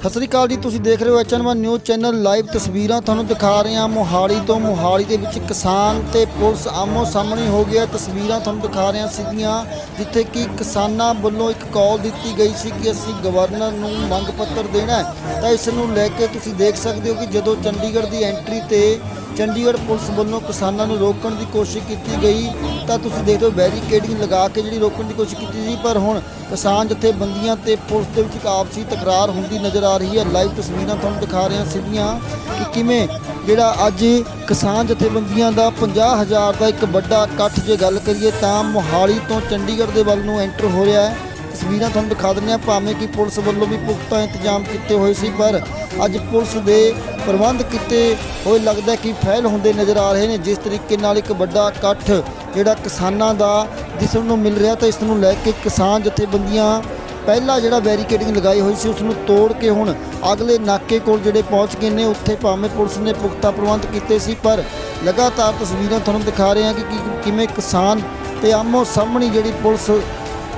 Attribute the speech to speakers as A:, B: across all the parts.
A: ਸਤਿ ਸ੍ਰੀ ਅਕਾਲ जी, ਤੁਸੀਂ देख रहे हो HN1 न्यूज़ चैनल लाइव। तस्वीरां ਤੁਹਾਨੂੰ ਦਿਖਾ ਰਹੇ ਹਾਂ ਮੋਹਾਲੀ ਤੋਂ। ਮੋਹਾਲੀ ਦੇ ਵਿੱਚ ਕਿਸਾਨ ਤੇ ਪੁਲਿਸ ਆਮੋ ਸਾਹਮਣੇ ਹੋ ਗਿਆ। ਤਸਵੀਰਾਂ ਤੁਹਾਨੂੰ ਦਿਖਾ ਰਹੇ ਹਾਂ ਸਿੱਧੀਆਂ, ਜਿੱਥੇ ਕਿ ਕਿਸਾਨਾਂ ਵੱਲੋਂ ਇੱਕ ਕਾਲ ਦਿੱਤੀ ਗਈ ਸੀ ਕਿ ਅਸੀਂ ਗਵਰਨਰ ਨੂੰ ਮੰਗ ਪੱਤਰ ਦੇਣਾ ਹੈ। ਤਾਂ ਇਸ ਨੂੰ ਲੈ ਕੇ ਤੁਸੀਂ ਦੇਖ ਸਕਦੇ ਹੋ ਕਿ ਜਦੋਂ ਚੰਡੀਗੜ੍ਹ ਦੀ ਐਂਟਰੀ ਤੇ ਚੰਡੀਗੜ੍ਹ ਪੁਲਿਸ ਵੱਲੋਂ ਕਿਸਾਨਾਂ ਨੂੰ ਰੋਕਣ ਦੀ ਕੋਸ਼ਿਸ਼ ਕੀਤੀ ਗਈ ਤਾਂ ਤੁਸੀਂ ਦੇਖਦੇ ਹੋ ਬੈਰੀਕੇਡਿੰਗ ਲਗਾ ਕੇ ਜਿਹੜੀ ਰੋਕਣ ਦੀ ਕੋਸ਼ਿਸ਼ ਕੀਤੀ ਸੀ, ਪਰ ਹੁਣ ਕਿਸਾਨ ਜਥੇਬੰਦੀਆਂ ਤੇ ਪੁਲਿਸ ਦੇ ਵਿੱਚ ਇੱਕ ਆਪਸੀ ਤਕਰਾਰ ਹੁੰਦੀ ਨਜ਼ਰ ਆ ਰਹੀ ਹੈ। ਲਾਈਵ ਤਸਵੀਰਾਂ ਤੁਹਾਨੂੰ ਦਿਖਾ ਰਹੇ ਹਾਂ ਸਿੱਧੀਆਂ ਕਿ ਕਿਵੇਂ ਜਿਹੜਾ ਅੱਜ ਕਿਸਾਨ ਜਥੇਬੰਦੀਆਂ ਦਾ 50,000 ਦਾ ਇੱਕ ਵੱਡਾ ਇਕੱਠ ਜੇ ਗੱਲ ਕਰੀਏ ਤਾਂ ਮੋਹਾਲੀ ਤੋਂ ਚੰਡੀਗੜ੍ਹ ਦੇ ਵੱਲ ਨੂੰ ਐਂਟਰ ਹੋ ਰਿਹਾ ਹੈ। ਤਸਵੀਰਾਂ ਤੁਹਾਨੂੰ ਦਿਖਾ ਦਿੰਦੇ ਹਾਂ। ਭਾਵੇਂ ਕਿ ਪੁਲਿਸ ਵੱਲੋਂ ਵੀ ਪੁਖਤਾ ਇੰਤਜ਼ਾਮ ਕੀਤੇ ਹੋਏ ਸੀ, ਪਰ ਅੱਜ ਪੁਲਿਸ ਦੇ ਪ੍ਰਬੰਧ ਕੀਤੇ ਹੋਏ ਲੱਗਦਾ ਕਿ ਫੈਲ ਹੁੰਦੇ ਨਜ਼ਰ ਆ ਰਹੇ ਨੇ। ਜਿਸ ਤਰੀਕੇ ਨਾਲ ਇੱਕ ਵੱਡਾ ਇਕੱਠ ਜਿਹੜਾ ਕਿਸਾਨਾਂ ਦਾ ਦਿਸਣ ਨੂੰ ਮਿਲ ਰਿਹਾ, ਤਾਂ ਇਸ ਨੂੰ ਲੈ ਕੇ ਕਿਸਾਨ ਜਥੇਬੰਦੀਆਂ ਪਹਿਲਾਂ ਜਿਹੜਾ ਬੈਰੀਕੇਡਿੰਗ ਲਗਾਈ ਹੋਈ ਸੀ ਉਸ ਨੂੰ ਤੋੜ ਕੇ ਹੁਣ ਅਗਲੇ ਨਾਕੇ ਕੋਲ ਜਿਹੜੇ ਪਹੁੰਚ ਗਏ ਨੇ। ਉੱਥੇ ਭਾਵੇਂ ਪੁਲਿਸ ਨੇ ਪੁਖਤਾ ਪ੍ਰਬੰਧ ਕੀਤੇ ਸੀ, ਪਰ ਲਗਾਤਾਰ ਤਸਵੀਰਾਂ ਤੁਹਾਨੂੰ ਦਿਖਾ ਰਹੇ ਹਾਂ ਕਿ ਕਿਵੇਂ ਕਿਸਾਨ ਤੇ ਆਮੋ ਸਾਹਮਣੇ ਜਿਹੜੀ ਪੁਲਿਸ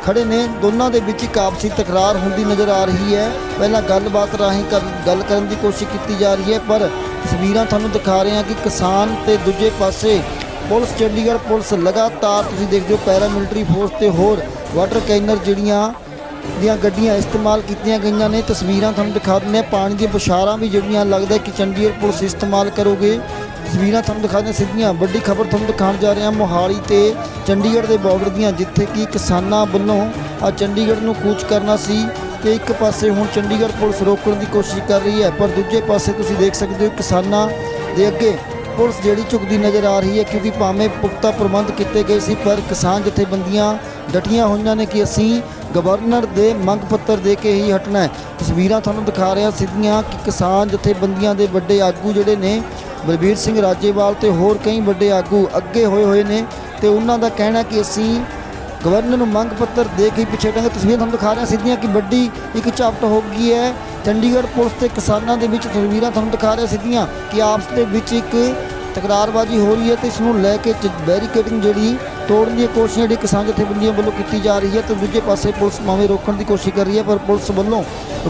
A: ਖੜੇ ਨੇ, ਦੋਨਾਂ ਦੇ ਵਿੱਚ ਇੱਕ ਆਪਸੀ ਤਕਰਾਰ ਹੁੰਦੀ ਨਜ਼ਰ ਆ ਰਹੀ ਹੈ। ਪਹਿਲਾਂ ਗੱਲਬਾਤ ਰਾਹੀਂ ਗੱਲ ਕਰਨ ਦੀ ਕੋਸ਼ਿਸ਼ ਕੀਤੀ ਜਾ ਰਹੀ ਹੈ, ਪਰ ਤਸਵੀਰਾਂ ਤੁਹਾਨੂੰ ਦਿਖਾ ਰਹੇ ਹਾਂ ਕਿ ਕਿਸਾਨ ਤੇ ਦੂਜੇ ਪਾਸੇ ਪੁਲਿਸ, ਚੰਡੀਗੜ੍ਹ ਪੁਲਿਸ ਲਗਾਤਾਰ ਤੁਸੀਂ ਦੇਖਦੇ ਹੋ ਪੈਰਾਮਿਲਟਰੀ ਫੋਰਸ ਤੇ ਹੋਰ ਵਾਟਰ ਕੈਨਰ ਜਿਹੜੀਆਂ ਦੀਆਂ ਗੱਡੀਆਂ ਇਸਤੇਮਾਲ ਕੀਤੀਆਂ ਗਈਆਂ ਨੇ। ਤਸਵੀਰਾਂ ਤੁਹਾਨੂੰ ਦਿਖਾ ਦਿੰਦੇ ਹਾਂ। ਪਾਣੀ ਦੀਆਂ ਬੁਛਾਰਾਂ ਵੀ ਜਿਹੜੀਆਂ ਲੱਗਦਾ ਕਿ ਚੰਡੀਗੜ੍ਹ ਪੁਲਿਸ ਇਸਤੇਮਾਲ ਕਰੋਗੇ। ਤਸਵੀਰਾਂ ਤੁਹਾਨੂੰ ਦਿਖਾ ਦਿੰਦੇ ਸਿੱਧੀਆਂ। ਵੱਡੀ ਖਬਰ ਤੁਹਾਨੂੰ ਦਿਖਾਉਣ ਜਾ ਰਹੇ ਹਾਂ ਮੋਹਾਲੀ ਤੇ ਚੰਡੀਗੜ੍ਹ ਦੇ ਬਾਰਡਰ ਦੀਆਂ, ਜਿੱਥੇ ਕਿ ਕਿਸਾਨਾਂ ਵੱਲੋਂ ਆ ਚੰਡੀਗੜ੍ਹ ਨੂੰ ਕੂਚ ਕਰਨਾ ਸੀ ਕਿ ਇੱਕ ਪਾਸੇ ਹੁਣ ਚੰਡੀਗੜ੍ਹ ਪੁਲਿਸ ਰੋਕਣ ਦੀ ਕੋਸ਼ਿਸ਼ ਕਰ ਰਹੀ ਹੈ, ਪਰ ਦੂਜੇ ਪਾਸੇ ਤੁਸੀਂ ਦੇਖ ਸਕਦੇ ਹੋ ਕਿਸਾਨਾਂ ਦੇ ਅੱਗੇ ਪੁਲਿਸ ਜਿਹੜੀ ਝੁਕਦੀ ਨਜ਼ਰ ਆ ਰਹੀ ਹੈ, ਕਿਉਂਕਿ ਭਾਵੇਂ ਪੁਖਤਾ ਪ੍ਰਬੰਧ ਕੀਤੇ ਗਏ ਸੀ, ਪਰ ਕਿਸਾਨ ਜਥੇਬੰਦੀਆਂ ਡਟੀਆਂ ਹੋਈਆਂ ਨੇ ਕਿ ਅਸੀਂ ਗਵਰਨਰ ਦੇ ਮੰਗ ਪੱਤਰ ਦੇ ਕੇ ਹੀ ਹਟਣਾ ਹੈ। ਤਸਵੀਰਾਂ ਤੁਹਾਨੂੰ ਦਿਖਾ ਰਿਹਾ ਸਿੱਧੀਆਂ ਕਿ ਕਿਸਾਨ ਜਥੇਬੰਦੀਆਂ ਦੇ ਵੱਡੇ ਆਗੂ ਜਿਹੜੇ ਨੇ ਬਲਬੀਰ ਸਿੰਘ ਰਾਜੇਵਾਲ ਤੇ ਹੋਰ ਕਈ ਵੱਡੇ ਆਗੂ ਅੱਗੇ ਹੋਏ ਨੇ ਤੇ ਉਹਨਾਂ ਦਾ ਕਹਿਣਾ ਕਿ ਅਸੀਂ ਗਵਰਨਰ ਨੂੰ ਮੰਗ ਪੱਤਰ ਦੇ ਕੇ ਪਿੱਛੇ ਹਟਾਂਗੇ। ਤਸਵੀਰਾਂ ਤੁਹਾਨੂੰ ਦਿਖਾ ਰਿਹਾ ਸਿੱਧੀਆਂ ਕਿ ਵੱਡੀ ਇੱਕ ਝਪਟ ਹੋ ਗਈ ਹੈ ਚੰਡੀਗੜ੍ਹ ਪੁਲਿਸ ਤੇ ਕਿਸਾਨਾਂ ਦੇ ਵਿੱਚ। ਤਸਵੀਰਾਂ ਤੁਹਾਨੂੰ ਦਿਖਾ ਰਿਹਾ ਸਿੱਧੀਆਂ ਕਿ ਆਪਸ ਦੇ ਵਿੱਚ ਇੱਕ ਤਕਰਾਰਬਾਜ਼ੀ ਹੋ ਰਹੀ ਹੈ ਤੇ ਇਸ ਨੂੰ ਲੈ ਕੇ ਬੈਰੀਕੇਡਿੰਗ ਜਿਹੜੀ ਤੋੜਨ ਦੀ ਕੋਸ਼ਿਸ਼ ਜਿਹੜੀ ਕਿਸਾਨ ਜਥੇਬੰਦੀਆਂ ਵੱਲੋਂ ਕੀਤੀ ਜਾ ਰਹੀ ਹੈ, ਤੇ ਦੂਜੇ ਪਾਸੇ ਪੁਲਿਸ ਭਾਵੇਂ ਰੋਕਣ ਦੀ ਕੋਸ਼ਿਸ਼ ਕਰ ਰਹੀ ਹੈ, ਪਰ ਪੁਲਿਸ ਵੱਲੋਂ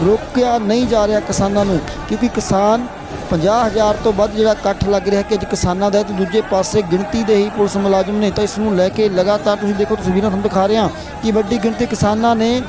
A: ਰੋਕਿਆ ਨਹੀਂ ਜਾ ਰਿਹਾ ਕਿਸਾਨਾਂ ਨੂੰ, ਕਿਉਂਕਿ ਕਿਸਾਨ 50,000 ਤੋਂ ਵੱਧ ਜਿਹੜਾ ਇਕੱਠ ਲੱਗ ਰਿਹਾ ਕਿ ਅੱਜ ਕਿਸਾਨਾਂ ਦਾ, ਤੇ ਦੂਜੇ ਪਾਸੇ ਗਿਣਤੀ ਦੇ ਹੀ ਪੁਲਿਸ ਮੁਲਾਜ਼ਮ ਨੇ। ਤਾਂ ਇਸ ਨੂੰ ਲੈ ਕੇ ਲਗਾਤਾਰ ਤੁਸੀਂ ਦੇਖੋ ਤਸਵੀਰਾਂ ਤੁਹਾਨੂੰ ਦਿਖਾ ਰਹੇ ਹਾਂ ਕਿ ਵੱਡੀ ਗਿਣਤੀ ਕਿਸਾਨਾਂ ਨੇ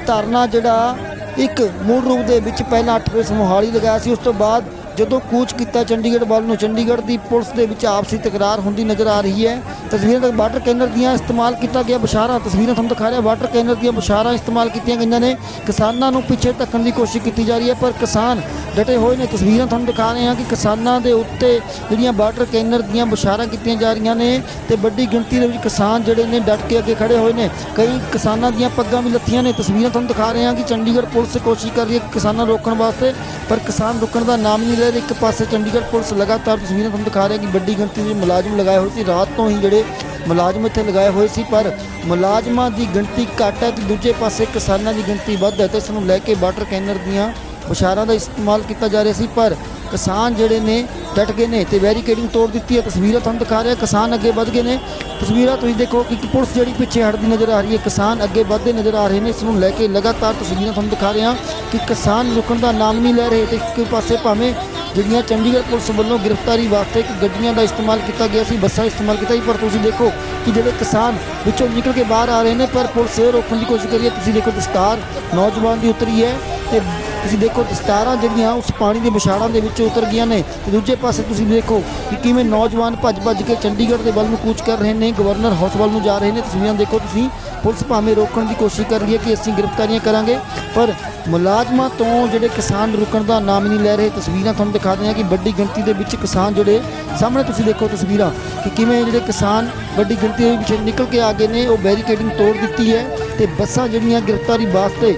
A: ਧਰਨਾ ਜਿਹੜਾ ਇੱਕ ਮੂਲ ਰੂਪ ਦੇ ਵਿੱਚ ਪਹਿਲਾਂ 8 ਵਜੇ ਮੋਹਾਲੀ ਲਗਾਇਆ ਸੀ। ਉਸ ਤੋਂ ਬਾਅਦ ਜਦੋਂ ਕੂਚ ਕੀਤਾ ਚੰਡੀਗੜ੍ਹ ਵੱਲ ਨੂੰ, ਚੰਡੀਗੜ੍ਹ ਦੀ ਪੁਲਿਸ ਦੇ ਵਿੱਚ ਆਪਸੀ ਤਕਰਾਰ ਹੁੰਦੀ ਨਜ਼ਰ ਆ ਰਹੀ ਹੈ। ਤਸਵੀਰਾਂ ਤੱਕ ਵਾਟਰ ਕੈਨਰ ਦੀਆਂ ਇਸਤੇਮਾਲ ਕੀਤਾ ਗਿਆ ਬੁਛਾਰਾਂ, ਤਸਵੀਰਾਂ ਤੁਹਾਨੂੰ ਦਿਖਾ ਰਿਹਾ ਵਾਟਰ ਕੈਨਰ ਦੀਆਂ ਬੁਛਾਰਾਂ ਇਸਤੇਮਾਲ ਕੀਤੀਆਂ ਗਈਆਂ ਨੇ। ਕਿਸਾਨਾਂ ਨੂੰ ਪਿੱਛੇ ਧੱਕਣ ਦੀ ਕੋਸ਼ਿਸ਼ ਕੀਤੀ ਜਾ ਰਹੀ ਹੈ, ਪਰ ਕਿਸਾਨ ਡਟੇ ਹੋਏ ਨੇ। ਤਸਵੀਰਾਂ ਤੁਹਾਨੂੰ ਦਿਖਾ ਰਹੇ ਹਾਂ ਕਿ ਕਿਸਾਨਾਂ ਦੇ ਉੱਤੇ ਜਿਹੜੀਆਂ ਵਾਟਰ ਕੈਨਰ ਦੀਆਂ ਬੁਛਾਰਾਂ ਕੀਤੀਆਂ ਜਾ ਰਹੀਆਂ ਨੇ ਤੇ ਵੱਡੀ ਗਿਣਤੀ ਦੇ ਵਿੱਚ ਕਿਸਾਨ ਜਿਹੜੇ ਨੇ ਡਟ ਕੇ ਅੱਗੇ ਖੜੇ ਹੋਏ ਨੇ। ਕਈ ਕਿਸਾਨਾਂ ਦੀਆਂ ਪੱਗਾਂ ਵੀ ਲੱਥੀਆਂ ਨੇ। ਤਸਵੀਰਾਂ ਤੁਹਾਨੂੰ ਦਿਖਾ ਰਹੇ ਹਾਂ ਕਿ ਚੰਡੀਗੜ੍ਹ ਪੁਲਿਸ ਕੋਸ਼ਿਸ਼ ਕਰ ਰਹੀ ਹੈ ਕਿਸਾਨਾਂ ਨੂੰ ਰੋਕਣ ਵਾਸਤੇ, ਪਰ ਕਿਸਾਨ ਰੁਕਣ ਦਾ ਨਾਮ ਨਹੀਂ ਲੈ ਰਹੇ। ਇੱਕ ਪਾਸੇ ਚੰਡੀਗੜ੍ਹ ਪੁਲਿਸ ਲਗਾਤਾਰ ਤਸਵੀਰਾਂ ਤੁਹਾਨੂੰ ਦਿਖਾ ਰਿਹਾ ਕਿ ਵੱਡੀ ਗਿਣਤੀ ਦੇ ਮੁਲਾਜ਼ਮ ਲਗਾਏ ਹੋਏ ਸੀ। ਰਾਤ ਤੋਂ ਹੀ ਜਿਹੜੇ ਮੁਲਾਜ਼ਮ ਇੱਥੇ ਲਗਾਏ ਹੋਏ ਸੀ, ਪਰ ਮੁਲਾਜ਼ਮਾਂ ਦੀ ਗਿਣਤੀ ਘੱਟ ਹੈ ਤੇ ਦੂਜੇ ਪਾਸੇ ਕਿਸਾਨਾਂ ਦੀ ਗਿਣਤੀ ਵੱਧ ਹੈ, ਤੇ ਇਸ ਨੂੰ ਲੈ ਕੇ ਵਾਟਰ ਕੈਨਰ ਦੀਆਂ ਬੁਛਾਰਾਂ ਦਾ ਇਸਤੇਮਾਲ ਕੀਤਾ ਜਾ ਰਿਹਾ ਸੀ, ਪਰ ਕਿਸਾਨ ਜਿਹੜੇ ਨੇ ਡਟ ਗਏ ਨੇ ਤੇ ਬੈਰੀਕੇਡਿੰਗ ਤੋੜ ਦਿੱਤੀ ਹੈ। ਤਸਵੀਰਾਂ ਤੁਹਾਨੂੰ ਦਿਖਾ ਰਿਹਾ ਕਿਸਾਨ ਅੱਗੇ ਵੱਧ ਗਏ ਨੇ। ਤਸਵੀਰਾਂ ਤੁਸੀਂ ਦੇਖੋ ਕਿ ਪੁਲਿਸ ਜਿਹੜੀ ਪਿੱਛੇ ਹਟਦੀ ਨਜ਼ਰ ਆ ਰਹੀ ਹੈ, ਕਿਸਾਨ ਅੱਗੇ ਵੱਧਦੇ ਨਜ਼ਰ ਆ ਰਹੇ ਨੇ। ਇਸ ਨੂੰ ਲੈ ਕੇ ਲਗਾਤਾਰ ਤਸਵੀਰਾਂ ਤੁਹਾਨੂੰ ਦਿਖਾ ਰਿਹਾ ਕਿ ਕਿਸਾਨ ਰੁਕਣ ਦਾ ਨਾਮ ਨਹੀਂ ਲੈ ਰਹੇ, ਤੇ ਇੱਕ ਪਾਸੇ ਭਾਵੇਂ ਜਿਹੜੀਆਂ ਚੰਡੀਗੜ੍ਹ ਪੁਲਿਸ ਵੱਲੋਂ ਗ੍ਰਿਫਤਾਰੀ ਵਾਸਤੇ ਇੱਕ ਗੱਡੀਆਂ ਦਾ ਇਸਤੇਮਾਲ ਕੀਤਾ ਗਿਆ ਸੀ, ਬੱਸਾਂ ਇਸਤੇਮਾਲ ਕੀਤਾ ਸੀ, ਪਰ ਤੁਸੀਂ ਦੇਖੋ ਕਿ ਜਿਹੜੇ ਕਿਸਾਨ ਵਿੱਚੋਂ ਨਿਕਲ ਕੇ ਬਾਹਰ ਆ ਰਹੇ ਨੇ, ਪਰ ਪੁਲਿਸ ਇਹ ਰੋਕਣ ਦੀ ਕੋਸ਼ਿਸ਼ ਕਰ ਰਹੀ ਹੈ। ਤੁਸੀਂ ਦੇਖੋ ਦਸਤਾਰ ਨੌਜਵਾਨ ਦੀ ਉਤਰੀ ਹੈ ਤੇ ਤੁਸੀਂ ਦੇਖੋ ਦਸਤਾਰਾਂ ਜਿਹੜੀਆਂ ਉਸ ਪਾਣੀ ਦੇ ਵਿਛਾੜਾਂ ਦੇ ਵਿੱਚ ਉਤਰ ਗਈਆਂ ਨੇ, ਤੇ ਦੂਜੇ ਪਾਸੇ ਤੁਸੀਂ ਦੇਖੋ ਕਿ ਕਿਵੇਂ ਨੌਜਵਾਨ ਭੱਜ ਕੇ ਚੰਡੀਗੜ੍ਹ ਦੇ ਵੱਲ ਨੂੰ ਕੂਚ ਕਰ ਰਹੇ ਨੇ, ਗਵਰਨਰ ਹਾਊਸ ਵੱਲ ਨੂੰ ਜਾ ਰਹੇ ਨੇ। ਤਸਵੀਰਾਂ ਦੇਖੋ ਤੁਸੀਂ, ਪੁਲਿਸ ਭਾਵੇਂ ਰੋਕਣ ਦੀ ਕੋਸ਼ਿਸ਼ ਕਰ ਰਹੀ ਹੈ ਕਿ ਅਸੀਂ ਗ੍ਰਿਫਤਾਰੀਆਂ ਕਰਾਂਗੇ, ਪਰ ਮੁਲਾਜ਼ਮਾਂ ਤੋਂ ਜਿਹੜੇ ਕਿਸਾਨ ਰੁਕਣ ਦਾ ਨਾਮ ਨਹੀਂ ਲੈ ਰਹੇ। ਤਸਵੀਰਾਂ ਤੁਹਾਨੂੰ ਦਿਖਾ ਦਿੰਦੇ ਹਾਂ ਕਿ ਵੱਡੀ ਗਿਣਤੀ ਦੇ ਵਿੱਚ ਕਿਸਾਨ ਜਿਹੜੇ ਸਾਹਮਣੇ ਤੁਸੀਂ ਦੇਖੋ ਤਸਵੀਰਾਂ ਕਿ ਕਿਵੇਂ ਜਿਹੜੇ ਕਿਸਾਨ ਵੱਡੀ ਗਿਣਤੀ ਦੇ ਵਿੱਚ ਨਿਕਲ ਕੇ ਆ ਗਏ ਨੇ। ਉਹ ਬੈਰੀਕੇਡਿੰਗ ਤੋੜ ਦਿੱਤੀ ਹੈ ਤੇ ਬੱਸਾਂ ਜਿਹੜੀਆਂ ਗ੍ਰਿਫਤਾਰੀ ਵਾਸਤੇ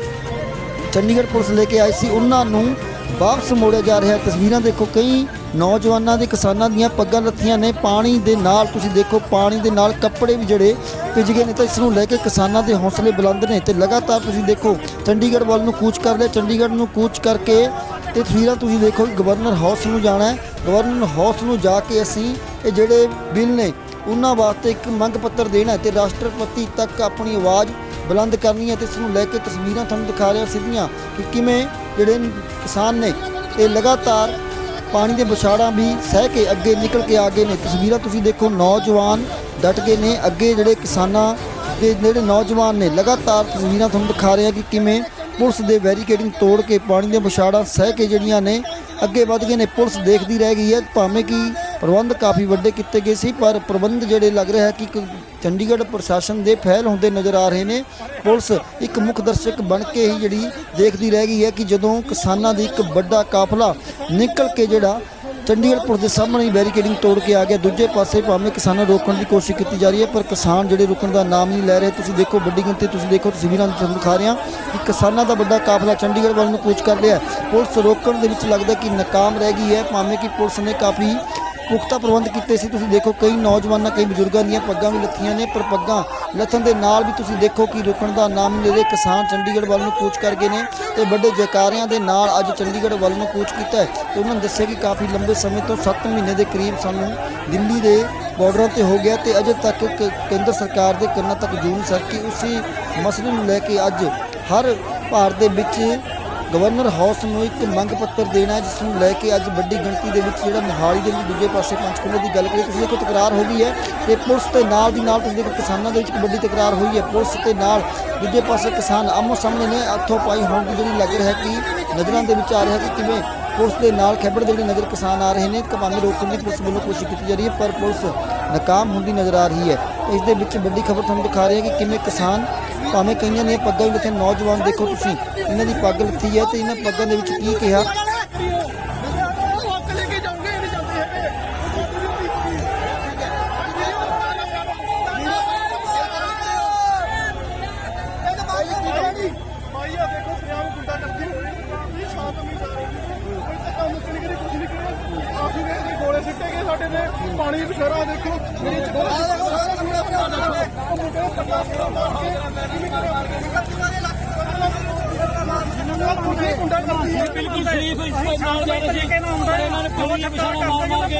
A: ਚੰਡੀਗੜ੍ਹ ਪੁਲਿਸ ਲੈ ਕੇ ਆਈ ਸੀ ਉਹਨਾਂ ਨੂੰ ਵਾਪਸ ਮੋੜਿਆ ਜਾ ਰਿਹਾ। ਤਸਵੀਰਾਂ ਦੇਖੋ ਕਈ ਨੌਜਵਾਨਾਂ ਦੇ ਕਿਸਾਨਾਂ ਦੀਆਂ ਪੱਗਾਂ ਲੱਥੀਆਂ ਨੇ ਪਾਣੀ ਦੇ ਨਾਲ। ਤੁਸੀਂ ਦੇਖੋ ਪਾਣੀ ਦੇ ਨਾਲ ਕੱਪੜੇ ਵੀ ਜਿਹੜੇ ਭਿੱਜ ਗਏ ਨੇ, ਤਾਂ ਇਸ ਨੂੰ ਲੈ ਕੇ ਕਿਸਾਨਾਂ ਦੇ ਹੌਸਲੇ ਬੁਲੰਦ ਨੇ ਤੇ ਲਗਾਤਾਰ ਤੁਸੀਂ ਦੇਖੋ ਚੰਡੀਗੜ੍ਹ ਵੱਲ ਨੂੰ ਕੂਚ ਕਰ ਲਿਆ। ਚੰਡੀਗੜ੍ਹ ਨੂੰ ਕੂਚ ਕਰਕੇ ਤੇ ਤਸਵੀਰਾਂ ਤੁਸੀਂ ਦੇਖੋ ਗਵਰਨਰ ਹਾਊਸ ਨੂੰ ਜਾਣਾ ਹੈ। ਗਵਰਨਰ ਹਾਊਸ ਨੂੰ ਜਾ ਕੇ ਅਸੀਂ ਇਹ ਜਿਹੜੇ ਬਿੱਲ ਨੇ ਉਹਨਾਂ ਵਾਸਤੇ ਇੱਕ ਮੰਗ ਪੱਤਰ ਦੇਣਾ ਤੇ ਰਾਸ਼ਟਰਪਤੀ ਤੱਕ ਆਪਣੀ ਆਵਾਜ਼ ਬੁਲੰਦ ਕਰਨੀ ਹੈ ਤੇ ਇਸ ਨੂੰ ਲੈ ਕੇ ਤਸਵੀਰਾਂ ਤੁਹਾਨੂੰ ਦਿਖਾ ਰਿਹਾ ਸਿੱਧੀਆਂ ਕਿ ਕਿਵੇਂ ਜਿਹੜੇ ਕਿਸਾਨ ਨੇ ਇਹ ਲਗਾਤਾਰ ਪਾਣੀ ਦੇ ਵਿਛਾੜਾਂ ਵੀ ਸਹਿ ਕੇ ਅੱਗੇ ਨਿਕਲ ਕੇ ਆ ਗਏ ਨੇ। ਤਸਵੀਰਾਂ ਤੁਸੀਂ ਦੇਖੋ, ਨੌਜਵਾਨ ਡਟ ਗਏ ਨੇ ਅੱਗੇ, ਜਿਹੜੇ ਕਿਸਾਨਾਂ ਦੇ ਜਿਹੜੇ ਨੌਜਵਾਨ ਨੇ ਲਗਾਤਾਰ ਤਸਵੀਰਾਂ ਤੁਹਾਨੂੰ ਦਿਖਾ ਰਿਹਾ ਕਿ ਕਿਵੇਂ ਪੁਲਿਸ ਦੇ ਬੈਰੀਕੇਡਿੰਗ ਤੋੜ ਕੇ ਪਾਣੀ ਦੇ ਵਿਛਾੜਾਂ ਸਹਿ ਕੇ ਜਿਹੜੀਆਂ ਨੇ ਅੱਗੇ ਵਧ ਗਏ ਨੇ। ਪੁਲਿਸ ਦੇਖਦੀ ਰਹਿ ਗਈ ਹੈ, ਭਾਵੇਂ ਕਿ ਪ੍ਰਬੰਧ ਕਾਫੀ ਵੱਡੇ ਕੀਤੇ ਗਏ ਸੀ, ਪਰ ਪ੍ਰਬੰਧ ਜਿਹੜੇ ਲੱਗ ਰਿਹਾ ਹੈ ਕਿ ਚੰਡੀਗੜ੍ਹ ਪ੍ਰਸ਼ਾਸਨ ਦੇ ਫੈਲ ਹੁੰਦੇ ਨਜ਼ਰ ਆ ਰਹੇ ਨੇ। ਪੁਲਿਸ ਇੱਕ ਮੁੱਖ ਦਰਸ਼ਕ ਬਣ ਕੇ ਹੀ ਜਿਹੜੀ ਦੇਖਦੀ ਰਹਿ ਗਈ ਹੈ ਕਿ ਜਦੋਂ ਕਿਸਾਨਾਂ ਦੀ ਇੱਕ ਵੱਡਾ ਕਾਫਲਾ ਨਿਕਲ ਕੇ ਜਿਹੜਾ ਚੰਡੀਗੜ੍ਹ ਪੁਲਿਸ ਦੇ ਸਾਹਮਣੇ ਹੀ ਬੈਰੀਕੇਡਿੰਗ ਤੋੜ ਕੇ ਆ ਗਿਆ। ਦੂਜੇ ਪਾਸੇ ਭਾਵੇਂ ਕਿਸਾਨਾਂ ਨੂੰ ਰੋਕਣ ਦੀ ਕੋਸ਼ਿਸ਼ ਕੀਤੀ ਜਾ ਰਹੀ ਹੈ, ਪਰ ਕਿਸਾਨ ਜਿਹੜੇ ਰੁਕਣ ਦਾ ਨਾਮ ਨਹੀਂ ਲੈ ਰਹੇ। ਤੁਸੀਂ ਦੇਖੋ ਵੱਡੀ ਗਿਣਤੀ, ਤੁਸੀਂ ਦੇਖੋ ਤਸਵੀਰਾਂ ਤੁਹਾਨੂੰ ਦਿਖਾ ਰਿਹਾ ਕਿ ਕਿਸਾਨਾਂ ਦਾ ਵੱਡਾ ਕਾਫਲਾ ਚੰਡੀਗੜ੍ਹ ਵੱਲ ਨੂੰ ਕੂਚ ਕਰ ਲਿਆ। ਪੁਲਿਸ ਰੋਕਣ ਦੇ ਵਿੱਚ ਲੱਗਦਾ ਕਿ ਨਾਕਾਮ ਰਹਿ ਗਈ ਹੈ, ਭਾਵੇਂ ਕਿ ਪੁਲਿਸ ਨੇ ਕਾਫੀ ਪੁਖਤਾ ਪ੍ਰਬੰਧ ਕੀਤੇ ਸੀ। ਤੁਸੀਂ ਦੇਖੋ ਕਈ ਨੌਜਵਾਨਾਂ, ਕਈ ਬਜ਼ੁਰਗਾਂ ਦੀਆਂ ਪੱਗਾਂ ਵੀ ਲੱਥੀਆਂ ਨੇ, ਪਰ ਪੱਗਾਂ ਲੱਥਣ ਦੇ ਨਾਲ ਵੀ ਤੁਸੀਂ ਦੇਖੋ ਕਿ ਰੁਕਣ ਦਾ ਨਾਮ ਨਹੀਂ ਲੈ ਰਹੇ। ਕਿਸਾਨ ਚੰਡੀਗੜ੍ਹ ਵੱਲ ਨੂੰ ਕੂਚ ਕਰ ਗਏ ਨੇ ਤੇ ਵੱਡੇ ਜੈਕਾਰਿਆਂ ਦੇ ਨਾਲ ਅੱਜ ਚੰਡੀਗੜ੍ਹ ਵੱਲ ਨੂੰ ਕੂਚ ਕੀਤਾ ਹੈ। ਤੇ ਉਹਨਾਂ ਨੇ ਦੱਸਿਆ ਕਿ ਕਾਫੀ ਲੰਬੇ ਸਮੇਂ ਤੋਂ 7 ਮਹੀਨੇ ਦੇ ਕਰੀਬ ਸਾਨੂੰ ਦਿੱਲੀ ਦੇ ਬਾਰਡਰਾਂ ਤੇ ਹੋ ਗਿਆ ਤੇ ਅਜੇ ਤੱਕ ਕੇਂਦਰ ਸਰਕਾਰ ਦੇ ਕੰਨਾਂ ਤੱਕ ਜੂੰ ਨਹੀਂ ਸਰਕੀ। ਉਸੇ ਮਸਲੇ ਨੂੰ ਲੈ ਕੇ ਅੱਜ ਹਰ ਭਾਰਤ ਦੇ ਵਿੱਚ ਗਵਰਨਰ ਹਾਊਸ ਨੂੰ ਇੱਕ ਮੰਗ ਪੱਤਰ ਦੇਣਾ, ਜਿਸ ਨੂੰ ਲੈ ਕੇ ਅੱਜ ਵੱਡੀ ਗਿਣਤੀ ਦੇ ਵਿੱਚ ਜਿਹੜਾ ਮੋਹਾਲੀ ਦੇ ਵਿੱਚ ਦੂਜੇ ਪਾਸੇ ਪੰਚਕੂਲੇ ਦੀ ਗੱਲ ਕਰੀਏ, ਤੁਸੀਂ ਦੇਖੋ ਤਕਰਾਰ ਹੋ ਗਈ ਹੈ ਤੇ ਪੁਲਿਸ ਦੇ ਨਾਲ ਦੀ ਨਾਲ ਤੁਸੀਂ ਦੇਖੋ ਕਿਸਾਨਾਂ ਦੇ ਵਿੱਚ ਇੱਕ ਵੱਡੀ ਤਕਰਾਰ ਹੋਈ ਹੈ। ਪੁਲਿਸ ਦੇ ਨਾਲ ਦੂਜੇ ਪਾਸੇ ਕਿਸਾਨ ਆਮੋ ਸਾਹਮਣੇ ਨੇ, ਹੱਥੋਂ ਪਾਈ ਹੋਣ ਦੀ ਜਿਹੜੀ ਲੱਗ ਰਿਹਾ ਕਿ ਨਜ਼ਰਾਂ ਦੇ ਵਿੱਚ ਆ ਰਿਹਾ ਕਿ ਕਿਵੇਂ ਪੁਲਿਸ ਦੇ ਨਾਲ ਖੇਬੜ ਦੇ ਜਿਹੜੇ ਨਜ਼ਰ ਕਿਸਾਨ ਆ ਰਹੇ ਨੇ। ਭਾਵੇਂ ਰੋਕਣ ਦੀ ਪੁਲਿਸ ਵੱਲੋਂ ਕੋਸ਼ਿਸ਼ ਕੀਤੀ ਜਾ ਰਹੀ ਹੈ, ਪਰ ਪੁਲਿਸ ਨਾਕਾਮ ਹੁੰਦੀ ਨਜ਼ਰ ਆ ਰਹੀ ਹੈ। ਇਸ ਦੇ ਵਿੱਚ ਵੱਡੀ ਖਬਰ ਤੁਹਾਨੂੰ ਦਿਖਾ ਰਹੀ ਹੈ ਕਿ ਕਿਵੇਂ ਕਿਸਾਨ ਭਾਵੇਂ ਕਈਆਂ ਦੀਆਂ ਪੱਗਾਂ ਵੀ ਲੱਥੀਆਂ, ਨੌਜਵਾਨ ਦੇਖੋ ਤੁਸੀਂ ਇਹਨਾਂ ਦੀ ਪੱਗ ਲੱਥੀ ਹੈ ਤੇ ਇਹਨਾਂ ਪੱਗਾਂ ਦੇ ਵਿੱਚ ਕੀ ਕਿਹਾ
B: ਪਾਣੀ ਵਿਛਾਰਾ ਦੇਖੋ
C: ਬਿਲਕੁਲ ਸ਼ਰੀਫ ਨਾਲ ਜਾ ਰਹੇ ਸੀ ਇਹਨਾਂ ਨੇ ਪਾਣੀ ਵਿਛਾਣਾ ਮਾਰ ਕੇ